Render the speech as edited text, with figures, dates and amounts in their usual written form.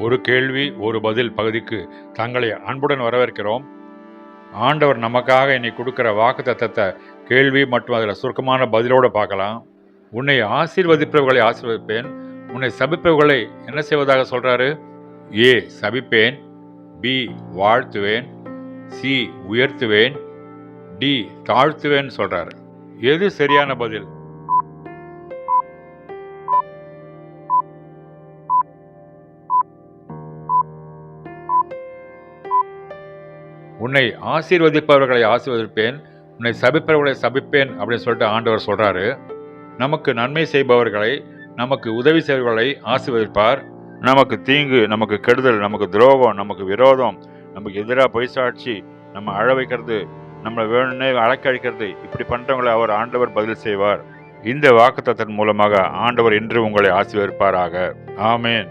ஒரு கேள்வி ஒரு பதில் பகுதிக்கு தங்களை அன்புடன் வரவேற்கிறோம். ஆண்டவர் நமக்காக இன்னைக்கு கொடுக்குற வாக்குத்தத்தத்தை கேள்வி மற்றும் அதில் சுருக்கமான பதிலோடு பார்க்கலாம். உன்னை ஆசீர்வதிப்பவர்களை ஆசீர்வதிப்பேன், உன்னை சபிப்பவர்களை என்ன செய்வதாக சொல்றாரு? ஏ சபிப்பேன், பி வாழ்த்துவேன், சி உயர்த்துவேன், டி தாழ்த்துவேன் சொல்றாரு. எது சரியான பதில்? உன்னை ஆசீர்வதிப்பவர்களை ஆசீர்வதிப்பேன், உன்னை சபிப்பவர்களை சபிப்பேன் அப்படின்னு சொல்லிட்டு ஆண்டவர் சொல்றாரு. நமக்கு நன்மை செய்பவர்களை, நமக்கு உதவி செய்பவர்களை ஆசீர்வதிப்பார். நமக்கு தீங்கு, நமக்கு கெடுதல், நமக்கு துரோகம், நமக்கு விரோதம், நமக்கு எதிராக பொய் சாட்சி, நம்ம அழ வைக்கிறது, நம்மளை வேணும்னே அழைக்கிறது, இப்படி பண்றவங்களை அவர் ஆண்டவர் பதில் செய்வார். இந்த வாக்குத்தத்தத்தின் மூலமாக ஆண்டவர் இன்று உங்களை ஆசீர்வதிப்பாராக. ஆமேன்.